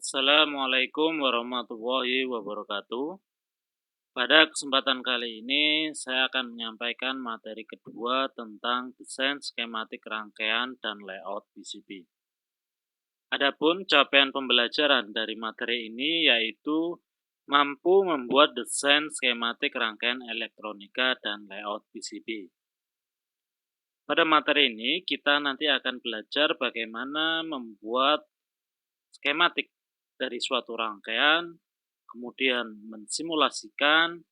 Assalamualaikum warahmatullahi wabarakatuh. Pada kesempatan kali ini, saya akan menyampaikan materi kedua tentang desain skematik rangkaian dan layout PCB. Adapun capaian pembelajaran dari materi ini yaitu mampu membuat desain skematik rangkaian elektronika dan layout PCB. Pada materi ini, kita nanti akan belajar bagaimana membuat skematik dari suatu rangkaian, kemudian mensimulasikan,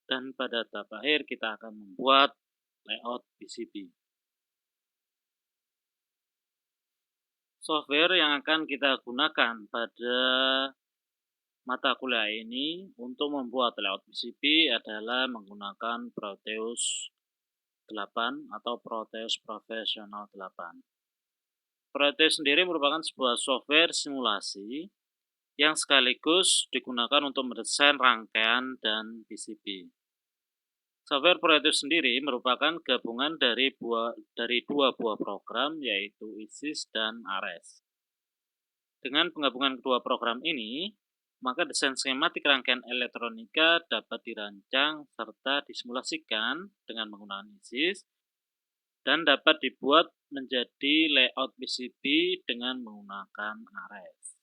dan pada tahap akhir kita akan membuat layout PCB. Software yang akan kita gunakan pada mata kuliah ini untuk membuat layout PCB adalah menggunakan Proteus 8 atau Proteus Professional 8. Proteus sendiri merupakan sebuah software simulasi yang sekaligus digunakan untuk mendesain rangkaian dan PCB. Software Proteus sendiri merupakan gabungan dari dua buah program, yaitu ISIS dan Ares. Dengan penggabungan kedua program ini, maka desain skematik rangkaian elektronika dapat dirancang serta disimulasikan dengan menggunakan ISIS dan dapat dibuat menjadi layout PCB dengan menggunakan Ares.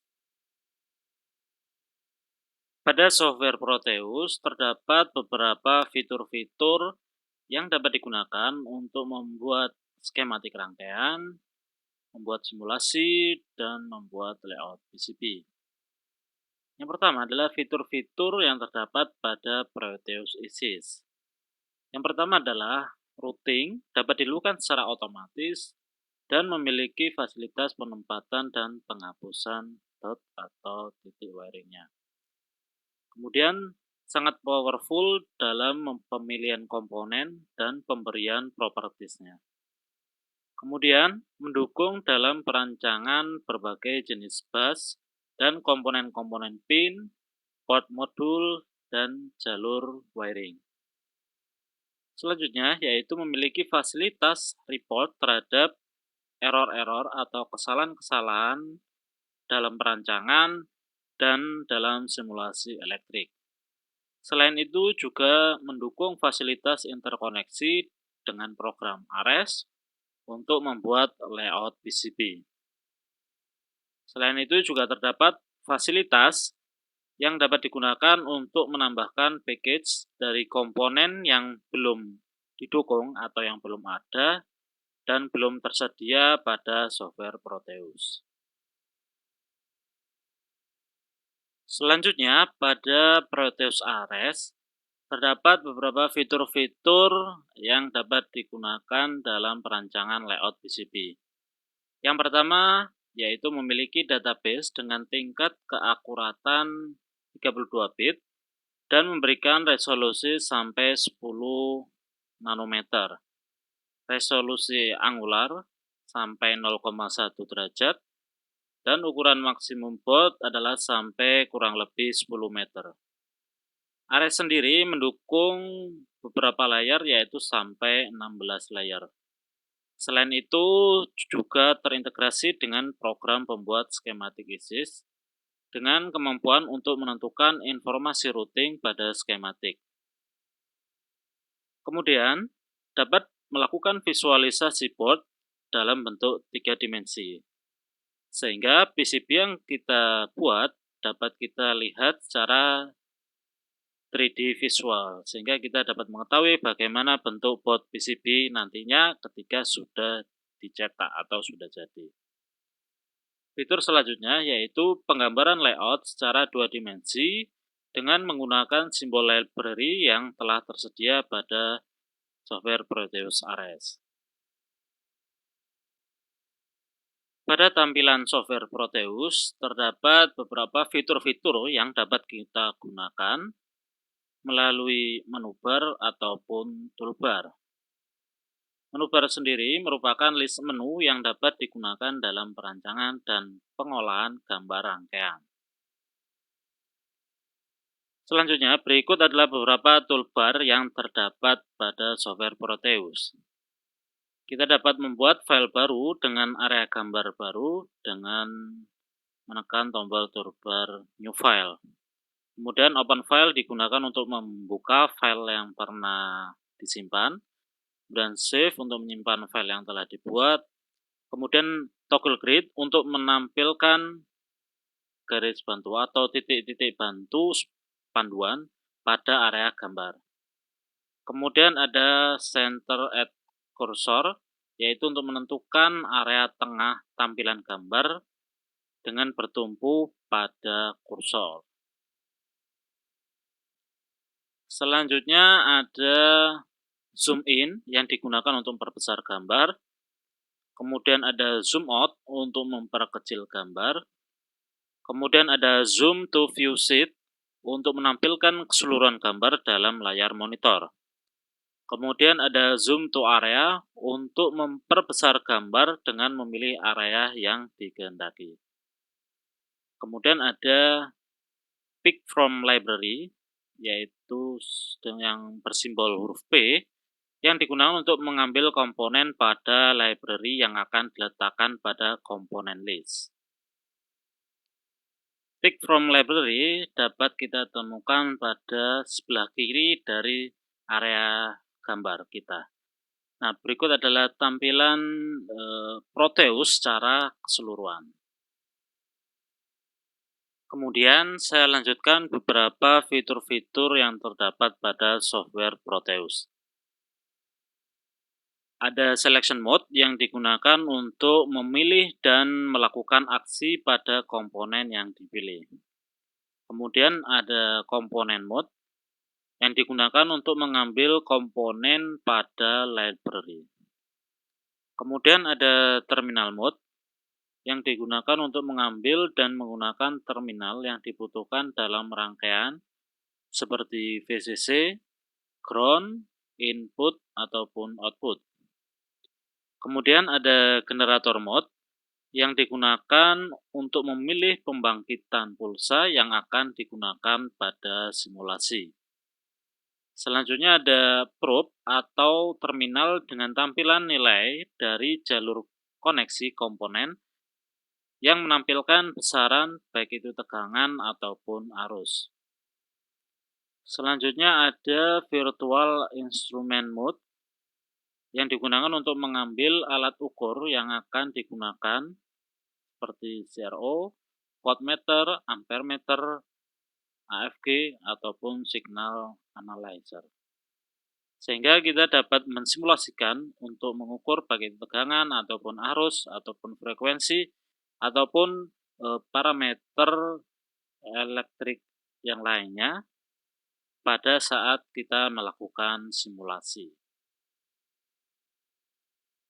Pada software Proteus terdapat beberapa fitur-fitur yang dapat digunakan untuk membuat skematik rangkaian, membuat simulasi, dan membuat layout PCB. Yang pertama adalah fitur-fitur yang terdapat pada Proteus ISIS. Yang pertama adalah routing dapat dilakukan secara otomatis dan memiliki fasilitas penempatan dan penghapusan dot atau titik wiringnya. Kemudian sangat powerful dalam pemilihan komponen dan pemberian propertiesnya. Kemudian mendukung dalam perancangan berbagai jenis bus dan komponen-komponen pin, port modul, dan jalur wiring. Selanjutnya yaitu memiliki fasilitas report terhadap error-error atau kesalahan-kesalahan dalam perancangan dan dalam simulasi elektrik. Selain itu juga mendukung fasilitas interkoneksi dengan program Ares untuk membuat layout PCB. Selain itu juga terdapat fasilitas yang dapat digunakan untuk menambahkan package dari komponen yang belum didukung atau yang belum ada dan belum tersedia pada software Proteus. Selanjutnya, pada Proteus Ares terdapat beberapa fitur-fitur yang dapat digunakan dalam perancangan layout PCB. Yang pertama yaitu memiliki database dengan tingkat keakuratan 32 bit dan memberikan resolusi sampai 10 nanometer, resolusi angular sampai 0,1 derajat, dan ukuran maksimum baud adalah sampai kurang lebih 10 meter. Ares sendiri mendukung beberapa layar yaitu sampai 16 layar. Selain itu juga terintegrasi dengan program pembuat skematik ISIS dengan kemampuan untuk menentukan informasi routing pada skematik. Kemudian dapat melakukan visualisasi board dalam bentuk 3 dimensi. Sehingga PCB yang kita buat dapat kita lihat secara 3D visual, sehingga kita dapat mengetahui bagaimana bentuk board PCB nantinya ketika sudah dicetak atau sudah jadi. Fitur selanjutnya yaitu penggambaran layout secara 2 dimensi dengan menggunakan simbol library yang telah tersedia pada software Proteus Ares. Pada tampilan software Proteus terdapat beberapa fitur-fitur yang dapat kita gunakan melalui menu bar ataupun toolbar. Menu bar sendiri merupakan list menu yang dapat digunakan dalam perancangan dan pengolahan gambar rangkaian. Selanjutnya, berikut adalah beberapa toolbar yang terdapat pada software Proteus. Kita dapat membuat file baru dengan area gambar baru dengan menekan tombol toolbar New File. Kemudian Open File digunakan untuk membuka file yang pernah disimpan, dan Save untuk menyimpan file yang telah dibuat. Kemudian Toggle Grid untuk menampilkan garis bantu atau titik-titik bantu panduan pada area gambar. Kemudian ada Center at Cursor, yaitu untuk menentukan area tengah tampilan gambar dengan bertumpu pada kursor. Selanjutnya ada Zoom In yang digunakan untuk memperbesar gambar. Kemudian ada Zoom Out untuk memperkecil gambar. Kemudian ada Zoom to View Sheet untuk menampilkan keseluruhan gambar dalam layar monitor. Kemudian ada Zoom to Area untuk memperbesar gambar dengan memilih area yang dikehendaki. Kemudian ada Pick from Library, yaitu yang bersimbol huruf P, yang digunakan untuk mengambil komponen pada library yang akan diletakkan pada komponen list. Pick from Library dapat kita temukan pada sebelah kiri dari area gambar kita. Nah, berikut adalah tampilan Proteus secara keseluruhan. Kemudian saya lanjutkan beberapa fitur-fitur yang terdapat pada software Proteus. Ada Selection Mode yang digunakan untuk memilih dan melakukan aksi pada komponen yang dipilih. Kemudian ada Component Mode yang digunakan untuk mengambil komponen pada library. Kemudian ada Terminal Mode yang digunakan untuk mengambil dan menggunakan terminal yang dibutuhkan dalam rangkaian seperti VCC, ground, input, ataupun output. Kemudian ada Generator Mode yang digunakan untuk memilih pembangkitan pulsa yang akan digunakan pada simulasi. Selanjutnya ada probe atau terminal dengan tampilan nilai dari jalur koneksi komponen yang menampilkan besaran baik itu tegangan ataupun arus. Selanjutnya ada Virtual Instrument Mode yang digunakan untuk mengambil alat ukur yang akan digunakan seperti CRO, voltmeter, ampermeter, AFG, ataupun signal analyzer. Sehingga kita dapat mensimulasikan untuk mengukur baik tegangan ataupun arus ataupun frekuensi ataupun parameter elektrik yang lainnya pada saat kita melakukan simulasi.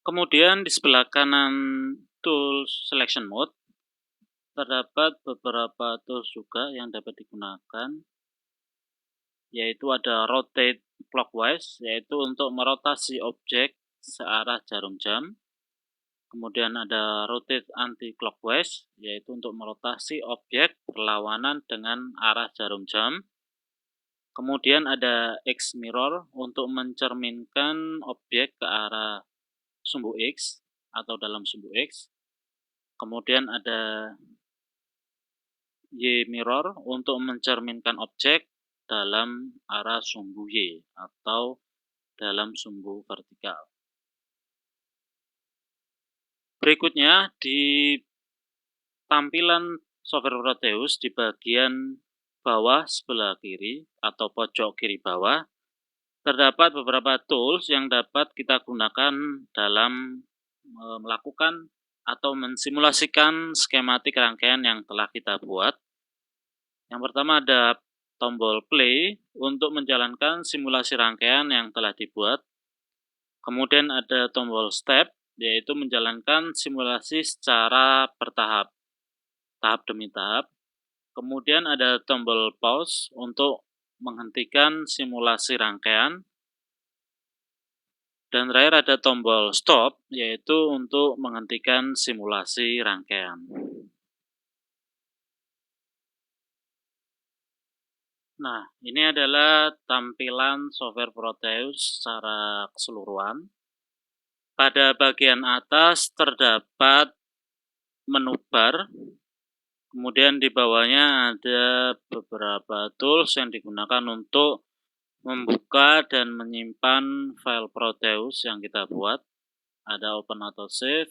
Kemudian di sebelah kanan Tools Selection Mode terdapat beberapa tools juga yang dapat digunakan, yaitu ada Rotate Clockwise, yaitu untuk merotasi objek searah jarum jam. Kemudian ada Rotate Anti-Clockwise, yaitu untuk merotasi objek berlawanan dengan arah jarum jam. Kemudian ada X-Mirror untuk mencerminkan objek ke arah sumbu X atau dalam sumbu X. Kemudian ada Y-Mirror untuk mencerminkan objek dalam arah sumbu Y atau dalam sumbu vertikal. Berikutnya di tampilan software Proteus di bagian bawah sebelah kiri atau pojok kiri bawah terdapat beberapa tools yang dapat kita gunakan dalam melakukan atau mensimulasikan skematik rangkaian yang telah kita buat. Yang pertama ada tombol play untuk menjalankan simulasi rangkaian yang telah dibuat. Kemudian ada tombol step, yaitu menjalankan simulasi secara bertahap, tahap demi tahap. Kemudian ada tombol pause untuk menghentikan simulasi rangkaian. Dan terakhir ada tombol stop, yaitu untuk menghentikan simulasi rangkaian. Nah, ini adalah tampilan software Proteus secara keseluruhan. Pada bagian atas terdapat menu bar Kemudian di bawahnya ada beberapa tools yang digunakan untuk membuka dan menyimpan file Proteus yang kita buat. Ada Open atau Save,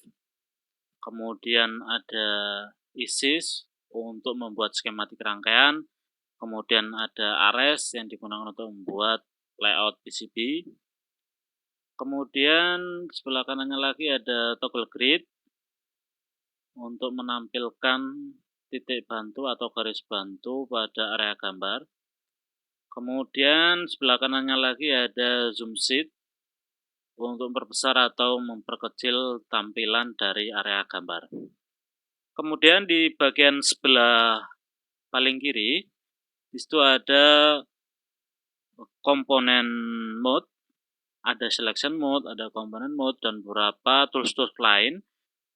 kemudian ada ISIS untuk membuat skematik rangkaian, kemudian ada Ares yang digunakan untuk membuat layout PCB, kemudian sebelah kanannya lagi ada toggle grid untuk menampilkan titik bantu atau garis bantu pada area gambar. Kemudian sebelah kanannya lagi ada zoom sheet untuk memperbesar atau memperkecil tampilan dari area gambar. Kemudian di bagian sebelah paling kiri, disitu ada komponen mode, ada selection mode, ada komponen mode, dan beberapa tools-tools lain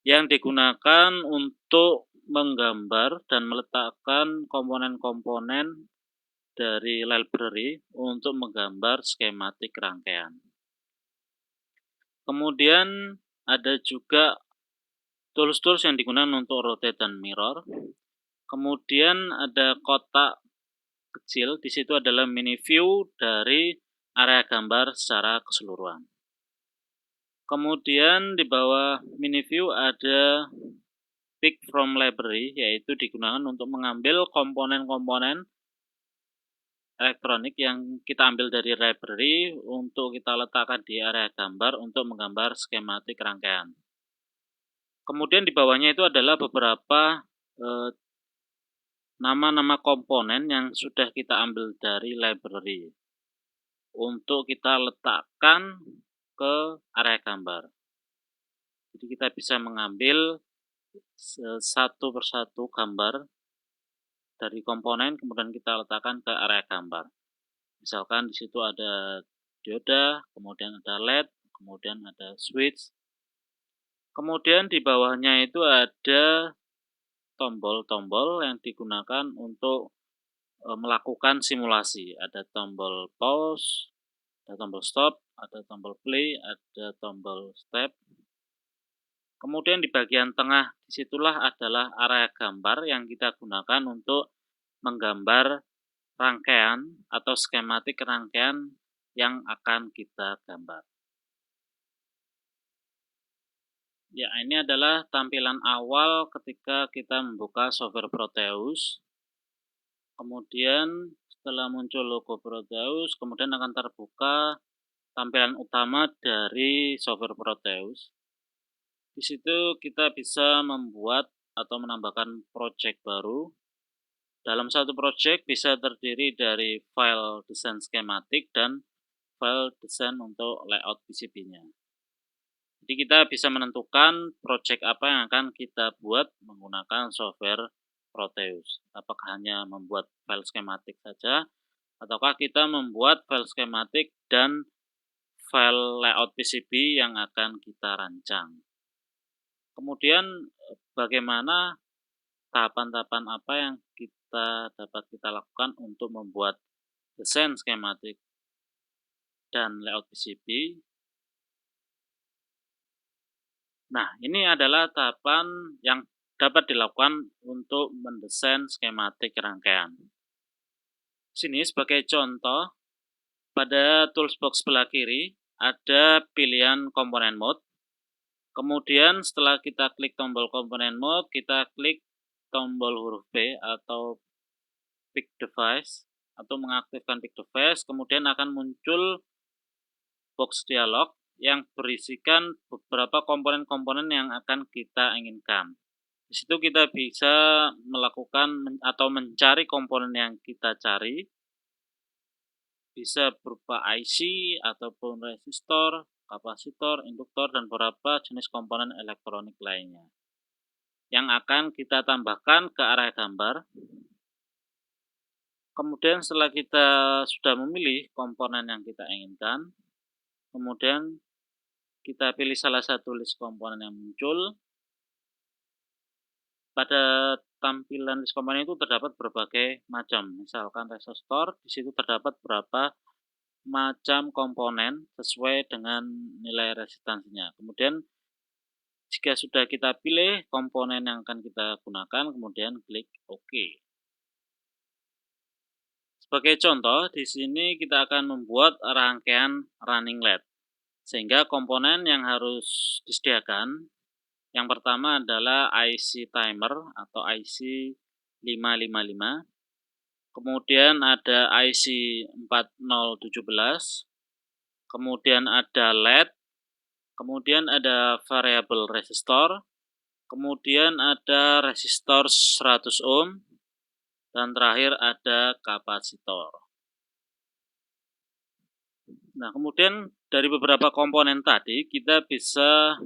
yang digunakan untuk menggambar dan meletakkan komponen-komponen dari library untuk menggambar skematik rangkaian. Kemudian ada juga tools-tools yang digunakan untuk rotate dan mirror. Kemudian ada kotak kecil, di situ adalah mini view dari area gambar secara keseluruhan. Kemudian di bawah mini view ada pick from library, yaitu digunakan untuk mengambil komponen-komponen elektronik yang kita ambil dari library untuk kita letakkan di area gambar untuk menggambar skematik rangkaian. Kemudian di bawahnya itu adalah beberapa nama-nama komponen yang sudah kita ambil dari library untuk kita letakkan ke area gambar. Jadi kita bisa mengambil satu persatu gambar dari komponen, kemudian kita letakkan ke area gambar. Misalkan di situ ada dioda, kemudian ada LED, kemudian ada switch. Kemudian di bawahnya itu ada tombol-tombol yang digunakan untuk melakukan simulasi. Ada tombol pause, ada tombol stop, ada tombol play, ada tombol step. Kemudian di bagian tengah disitulah adalah area gambar yang kita gunakan untuk menggambar rangkaian atau skematik rangkaian yang akan kita gambar. Ya, ini adalah tampilan awal ketika kita membuka software Proteus. Kemudian setelah muncul logo Proteus, kemudian akan terbuka tampilan utama dari software Proteus. Di situ kita bisa membuat atau menambahkan project baru. Dalam satu project bisa terdiri dari file desain skematik dan file desain untuk layout PCB-nya. Jadi kita bisa menentukan project apa yang akan kita buat menggunakan software Proteus. Apakah hanya membuat file skematik saja, ataukah kita membuat file skematik dan file layout PCB yang akan kita rancang. Kemudian bagaimana tahapan-tahapan apa yang dapat kita lakukan untuk membuat desain skematik dan layout PCB. Nah, ini adalah tahapan yang dapat dilakukan untuk mendesain skematik rangkaian. Sini sebagai contoh, pada toolbox sebelah kiri ada pilihan komponen mode. Kemudian setelah kita klik tombol komponen mode, kita klik tombol huruf B atau pick device atau mengaktifkan pick device, kemudian akan muncul box dialog yang berisikan beberapa komponen-komponen yang akan kita inginkan. Di situ kita bisa melakukan atau mencari komponen yang kita cari, bisa berupa IC ataupun resistor, kapasitor, induktor, dan beberapa jenis komponen elektronik lainnya yang akan kita tambahkan ke area gambar. Kemudian setelah kita sudah memilih komponen yang kita inginkan, kemudian kita pilih salah satu list komponen yang muncul. Pada tampilan list komponen itu terdapat berbagai macam, misalkan resistor, di situ terdapat berapa macam komponen sesuai dengan nilai resistansinya. Kemudian Jika sudah kita pilih komponen yang akan kita gunakan, kemudian klik OK. Sebagai contoh, di sini kita akan membuat rangkaian running LED, sehingga komponen yang harus disediakan, yang pertama adalah IC timer atau IC 555, kemudian ada IC 4017, kemudian ada LED, kemudian ada variable resistor, kemudian ada resistor 100 ohm, dan terakhir ada kapasitor. Nah, kemudian dari beberapa komponen tadi kita bisa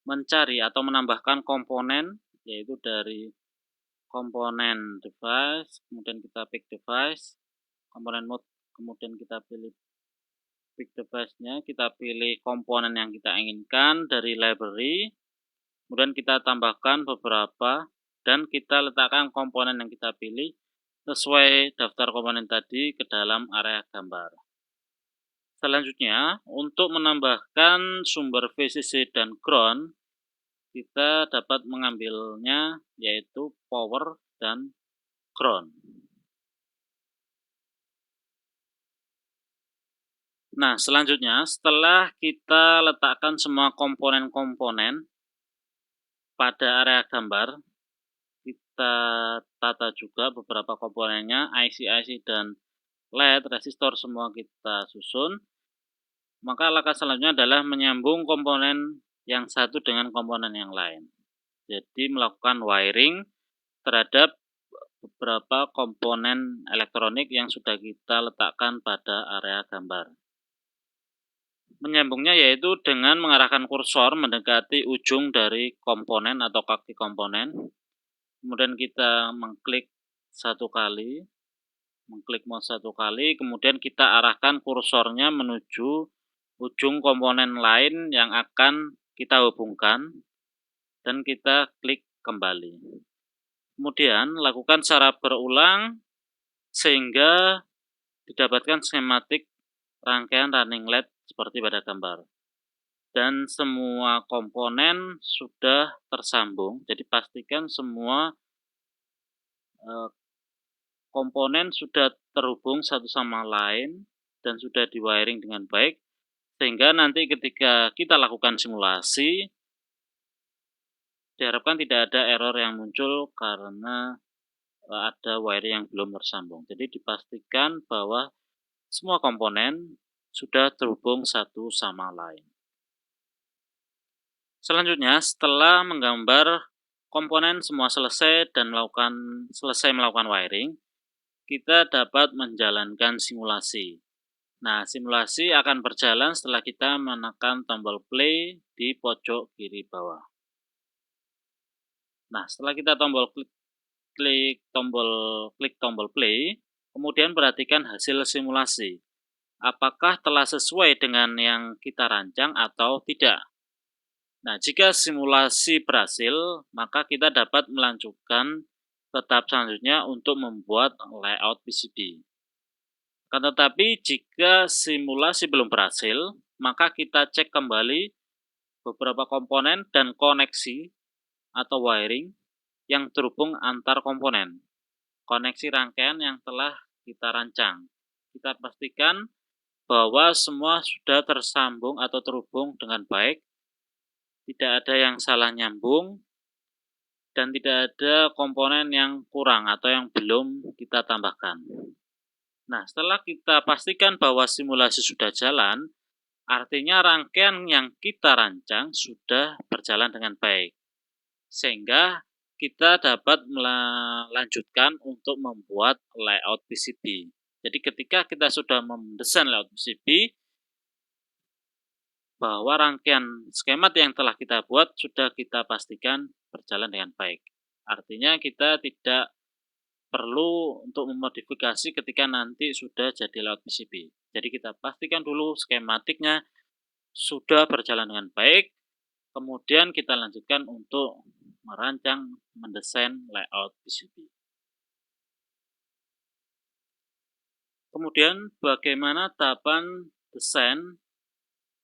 mencari atau menambahkan komponen, yaitu dari komponen device, kemudian kita pick device, komponen mode, kemudian kita pilih pick device-nya, kita pilih komponen yang kita inginkan dari library, kemudian kita tambahkan beberapa, dan kita letakkan komponen yang kita pilih sesuai daftar komponen tadi ke dalam area gambar. Selanjutnya, untuk menambahkan sumber VCC dan ground, kita dapat mengambilnya yaitu power dan ground. Nah, selanjutnya setelah kita letakkan semua komponen-komponen pada area gambar, kita tata juga beberapa komponennya, IC-IC dan LED, resistor semua kita susun. Maka langkah selanjutnya adalah menyambung komponen yang satu dengan komponen yang lain. Jadi melakukan wiring terhadap beberapa komponen elektronik yang sudah kita letakkan pada area gambar. Menyambungnya yaitu dengan mengarahkan kursor mendekati ujung dari komponen atau kaki komponen. Kemudian kita mengklik satu kali, mengklik mouse satu kali, kemudian kita arahkan kursornya menuju ujung komponen lain yang akan kita hubungkan, dan kita klik kembali. Kemudian lakukan secara berulang sehingga didapatkan skematik rangkaian running LED seperti pada gambar. Dan semua komponen sudah tersambung, jadi pastikan semua komponen sudah terhubung satu sama lain dan sudah di wiring dengan baik, sehingga nanti ketika kita lakukan simulasi, diharapkan tidak ada error yang muncul karena ada wiring yang belum tersambung. Jadi dipastikan bahwa semua komponen sudah terhubung satu sama lain. Selanjutnya, setelah menggambar komponen semua selesai dan selesai melakukan wiring, kita dapat menjalankan simulasi. Nah, simulasi akan berjalan setelah kita menekan tombol play di pojok kiri bawah. Nah, setelah kita klik tombol play, kemudian perhatikan hasil simulasi. Apakah telah sesuai dengan yang kita rancang atau tidak? Nah, jika simulasi berhasil, maka kita dapat melanjutkan ke tahap selanjutnya untuk membuat layout PCB. Akan tetapi, jika simulasi belum berhasil, maka kita cek kembali beberapa komponen dan koneksi atau wiring yang terhubung antar komponen, koneksi rangkaian yang telah kita rancang. Kita pastikan bahwa semua sudah tersambung atau terhubung dengan baik, tidak ada yang salah nyambung, dan tidak ada komponen yang kurang atau yang belum kita tambahkan. Nah, setelah kita pastikan bahwa simulasi sudah jalan, artinya rangkaian yang kita rancang sudah berjalan dengan baik, sehingga kita dapat melanjutkan untuk membuat layout PCB. Jadi ketika kita sudah mendesain layout PCB, bahwa rangkaian skema yang telah kita buat sudah kita pastikan berjalan dengan baik. Artinya kita tidak perlu untuk memodifikasi ketika nanti sudah jadi layout PCB. Jadi kita pastikan dulu skematiknya sudah berjalan dengan baik, kemudian kita lanjutkan untuk merancang, mendesain layout PCB. Kemudian bagaimana tahapan desain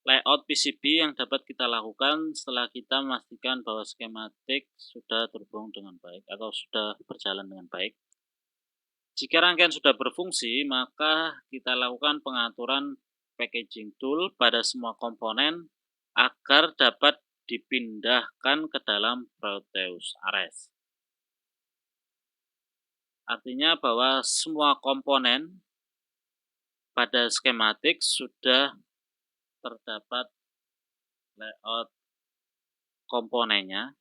layout PCB yang dapat kita lakukan setelah kita memastikan bahwa skematik sudah terhubung dengan baik atau sudah berjalan dengan baik. Jika rangkaian sudah berfungsi, maka kita lakukan pengaturan packaging tool pada semua komponen agar dapat dipindahkan ke dalam Proteus Ares. Artinya bahwa semua komponen pada skematik sudah terdapat layout komponennya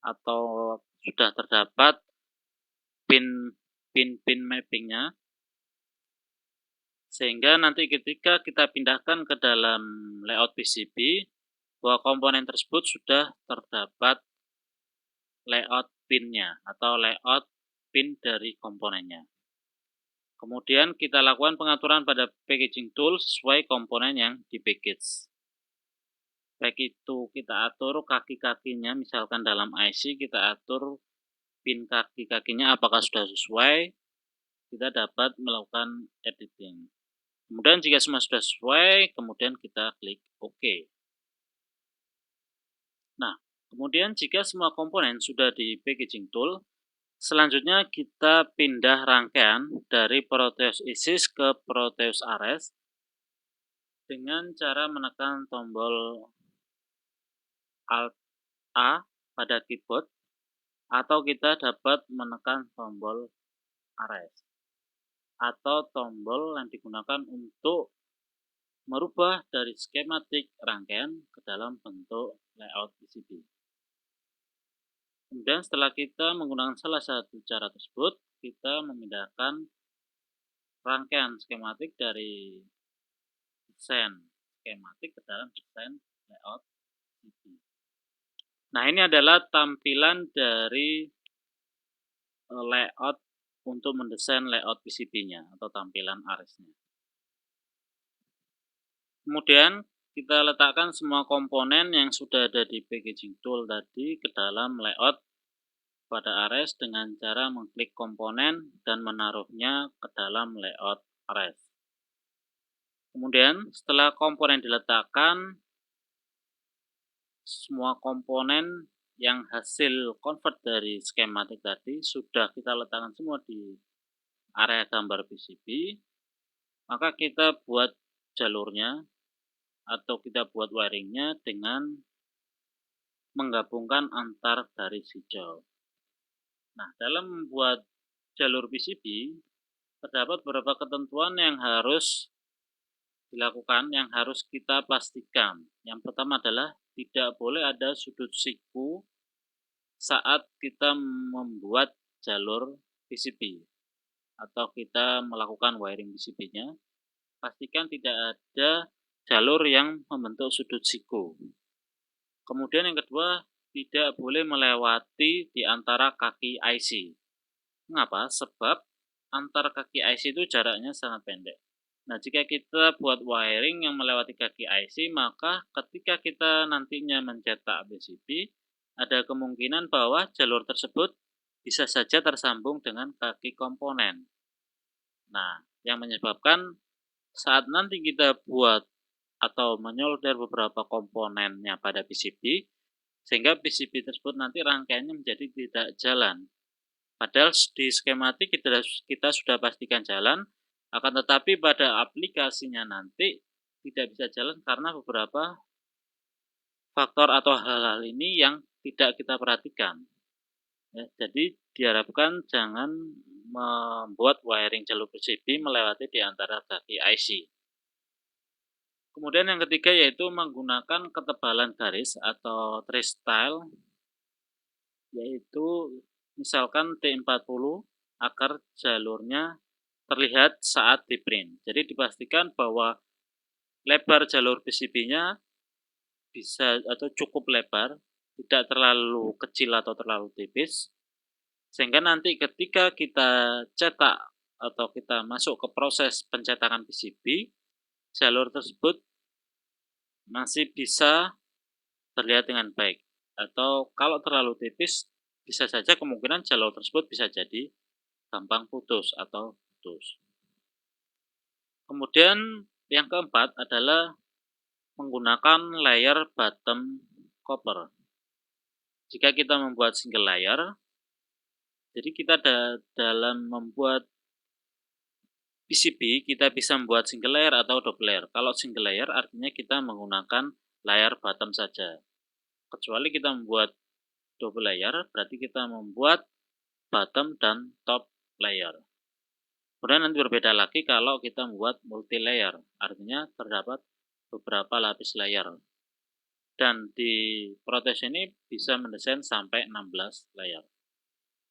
atau sudah terdapat pin mappingnya, sehingga nanti ketika kita pindahkan ke dalam layout PCB, bahwa komponen tersebut sudah terdapat layout pinnya atau layout pin dari komponennya. Kemudian kita lakukan pengaturan pada packaging tool sesuai komponen yang di-package. Baik itu kita atur kaki-kakinya, misalkan dalam IC kita atur pin kaki-kakinya apakah sudah sesuai, kita dapat melakukan editing. Kemudian jika semua sudah sesuai, kemudian kita klik OK. Nah, kemudian jika semua komponen sudah di packaging tool, selanjutnya kita pindah rangkaian dari Proteus Isis ke Proteus Ares dengan cara menekan tombol Alt A pada keyboard, atau kita dapat menekan tombol Ares atau tombol yang digunakan untuk merubah dari skematik rangkaian ke dalam bentuk layout PCB. Kemudian setelah kita menggunakan salah satu cara tersebut, kita memindahkan rangkaian skematik dari desain skematik ke dalam desain layout PCB. Nah, ini adalah tampilan dari layout untuk mendesain layout PCB-nya atau tampilan Aresnya. Kemudian kita letakkan semua komponen yang sudah ada di packaging tool tadi ke dalam layout pada Ares dengan cara mengklik komponen dan menaruhnya ke dalam layout Ares. Kemudian setelah komponen diletakkan, semua komponen yang hasil convert dari skematik tadi sudah kita letakkan semua di area gambar PCB, maka kita buat jalurnya atau kita buat wiringnya dengan menggabungkan antar garis hijau. Nah, dalam membuat jalur PCB, terdapat beberapa ketentuan yang harus dilakukan, yang harus kita pastikan. Yang pertama adalah tidak boleh ada sudut siku saat kita membuat jalur PCB atau kita melakukan wiring PCB-nya. Pastikan tidak ada jalur yang membentuk sudut siku. Kemudian yang kedua, tidak boleh melewati di antara kaki IC. Mengapa? Sebab antara kaki IC itu jaraknya sangat pendek. Nah, jika kita buat wiring yang melewati kaki IC, maka ketika kita nantinya mencetak PCB, ada kemungkinan bahwa jalur tersebut bisa saja tersambung dengan kaki komponen. Nah, yang menyebabkan saat nanti kita buat atau menyolder beberapa komponennya pada PCB, sehingga PCB tersebut nanti rangkaiannya menjadi tidak jalan. Padahal di skematik kita sudah pastikan jalan, akan tetapi pada aplikasinya nanti tidak bisa jalan karena beberapa faktor atau hal-hal ini yang tidak kita perhatikan. Ya, jadi diharapkan jangan membuat wiring jalur PCB melewati di antara kaki IC. Kemudian yang ketiga yaitu menggunakan ketebalan garis atau trace style, yaitu misalkan T40 agar jalurnya terlihat saat di print. Jadi dipastikan bahwa lebar jalur PCB-nya bisa atau cukup lebar, tidak terlalu kecil atau terlalu tipis, sehingga nanti ketika kita cetak atau kita masuk ke proses pencetakan PCB, jalur tersebut masih bisa terlihat dengan baik. Atau kalau terlalu tipis, bisa saja kemungkinan jalur tersebut bisa jadi gampang putus atau putus. Kemudian yang keempat adalah menggunakan layer bottom copper. Jika kita membuat single layer, jadi kita dalam membuat PCB, kita bisa membuat single layer atau double layer. Kalau single layer artinya kita menggunakan layer bottom saja. Kecuali kita membuat double layer, berarti kita membuat bottom dan top layer. Kemudian nanti berbeda lagi kalau kita membuat multi layer, artinya terdapat beberapa lapis layer. Dan di Proteus ini bisa mendesain sampai 16 layer.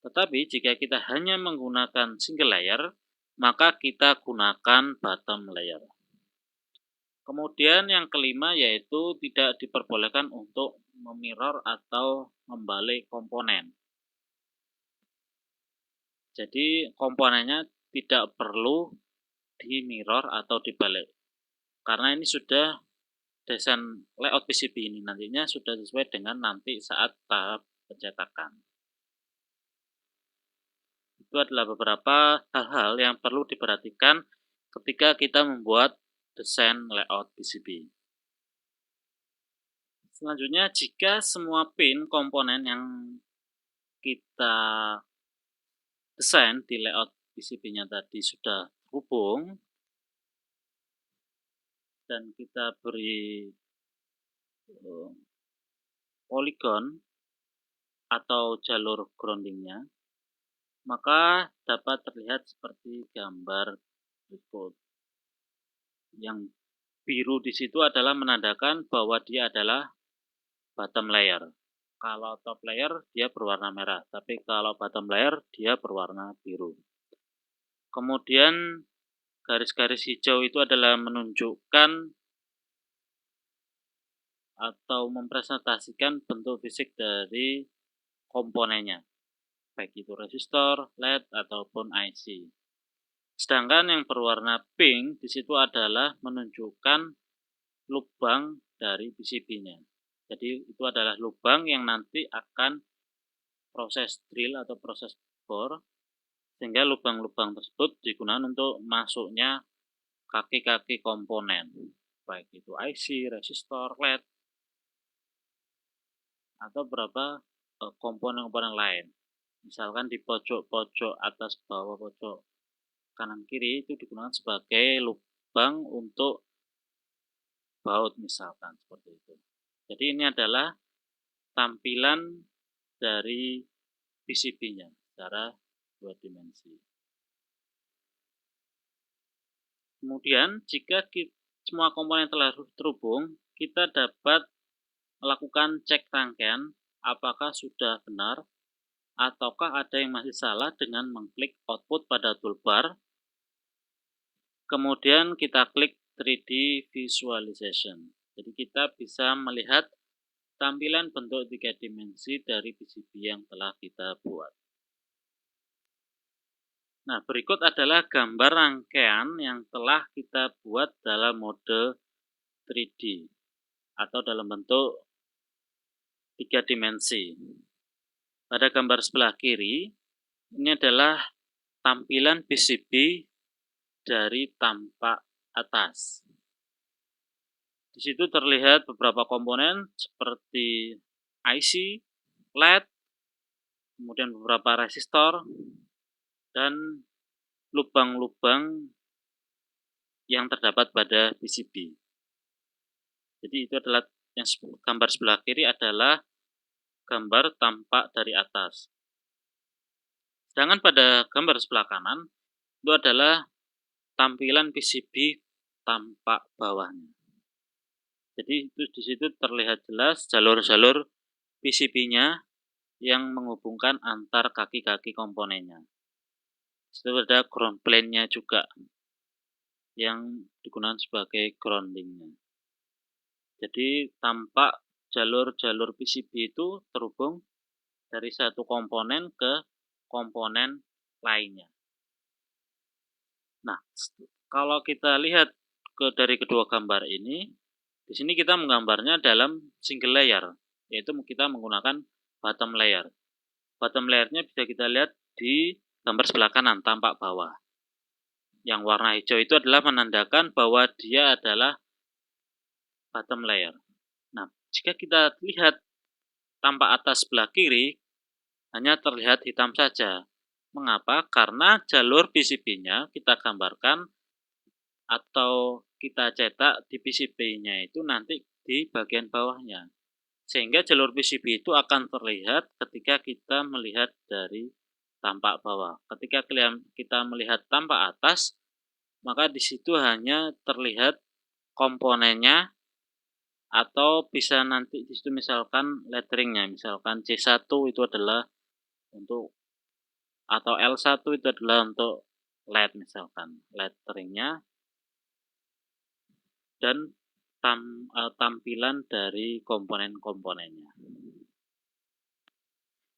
Tetapi jika kita hanya menggunakan single layer, maka kita gunakan bottom layer. Kemudian yang kelima yaitu tidak diperbolehkan untuk memirror atau membalik komponen. Jadi komponennya tidak perlu di mirror atau dibalik. Karena ini sudah desain layout PCB ini nantinya sudah sesuai dengan nanti saat tahap pencetakan. Itu adalah beberapa hal-hal yang perlu diperhatikan ketika kita membuat desain layout PCB. Selanjutnya, jika semua pin komponen yang kita desain di layout PCB-nya tadi sudah terhubung dan kita beri poligon atau jalur groundingnya, maka dapat terlihat seperti gambar berikut. Yang biru di situ adalah menandakan bahwa dia adalah bottom layer. Kalau top layer dia berwarna merah, tapi kalau bottom layer dia berwarna biru. Kemudian garis-garis hijau itu adalah menunjukkan atau mempresentasikan bentuk fisik dari komponennya, baik itu resistor, LED, ataupun IC. Sedangkan yang berwarna pink di situ adalah menunjukkan lubang dari PCB-nya. Jadi itu adalah lubang yang nanti akan proses drill atau proses bor, sehingga lubang-lubang tersebut digunakan untuk masuknya kaki-kaki komponen, baik itu IC, resistor, LED, atau beberapa komponen-komponen lain. Misalkan di pojok-pojok atas, bawah, pojok kanan kiri itu digunakan sebagai lubang untuk baut misalkan, seperti itu. Jadi ini adalah tampilan dari PCB-nya secara 2 dimensi. Kemudian jika semua komponen telah terhubung, kita dapat melakukan cek rangkaian apakah sudah benar ataukah ada yang masih salah dengan mengklik output pada toolbar. Kemudian kita klik 3D Visualization. Jadi kita bisa melihat tampilan bentuk 3 dimensi dari PCB yang telah kita buat. Nah, berikut adalah gambar rangkaian yang telah kita buat dalam mode 3D atau dalam bentuk 3 dimensi. Pada gambar sebelah kiri, ini adalah tampilan PCB dari tampak atas. Di situ terlihat beberapa komponen seperti IC, LED, kemudian beberapa resistor, dan lubang-lubang yang terdapat pada PCB. Jadi itu adalah yang gambar sebelah kiri adalah gambar tampak dari atas. Sedangkan pada gambar sebelah kanan itu adalah tampilan PCB tampak bawahnya. Jadi itu di situ terlihat jelas jalur-jalur PCB-nya yang menghubungkan antar kaki-kaki komponennya. Itu ada ground plane-nya juga yang digunakan sebagai grounding-nya. Jadi tampak jalur-jalur PCB itu terhubung dari satu komponen ke komponen lainnya. Nah, kalau kita lihat dari kedua gambar ini, di sini kita menggambarnya dalam single layer, yaitu kita menggunakan bottom layer. Bottom layernya bisa kita lihat di gambar sebelah kanan, tampak bawah. Yang warna hijau itu adalah menandakan bahwa dia adalah bottom layer. Nah, jika kita lihat tampak atas sebelah kiri, hanya terlihat hitam saja. Mengapa? Karena jalur PCB-nya kita gambarkan atau kita cetak di PCB-nya itu nanti di bagian bawahnya. Sehingga jalur PCB itu akan terlihat ketika kita melihat dari tampak bawah. Ketika kita melihat tampak atas, maka di situ hanya terlihat komponennya atau bisa nanti di situ misalkan letteringnya, misalkan C1 itu adalah untuk atau L1 itu adalah untuk LED misalkan, letteringnya dan tampilan dari komponen-komponennya.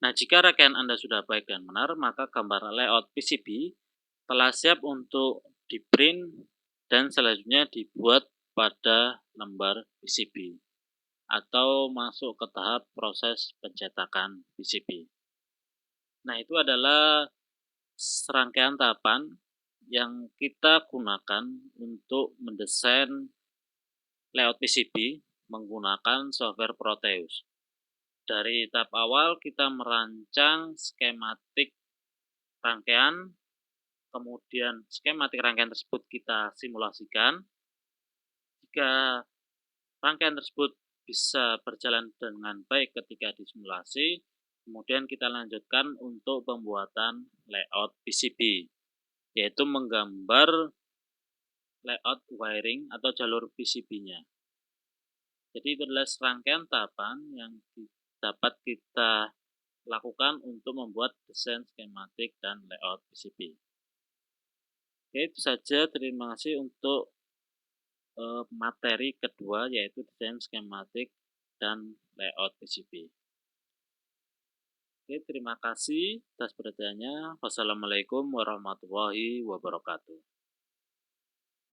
Nah, jika rangkaian Anda sudah baik dan benar, maka gambar layout PCB telah siap untuk di-print dan selanjutnya dibuat pada lembar PCB atau masuk ke tahap proses pencetakan PCB. Nah, itu adalah serangkaian tahapan yang kita gunakan untuk mendesain layout PCB menggunakan software Proteus. Dari tahap awal kita merancang skematik rangkaian, kemudian skematik rangkaian tersebut kita simulasikan. Jika rangkaian tersebut bisa berjalan dengan baik ketika disimulasi, kemudian kita lanjutkan untuk pembuatan layout PCB, yaitu menggambar layout wiring atau jalur PCB-nya. Jadi itu adalah serangkaian tahapan yang dapat kita lakukan untuk membuat desain skematik dan layout PCB. Oke, itu saja. Terima kasih untuk materi kedua, yaitu desain skematik dan layout PCB. Oke, terima kasih atas perhatiannya. Wassalamualaikum warahmatullahi wabarakatuh.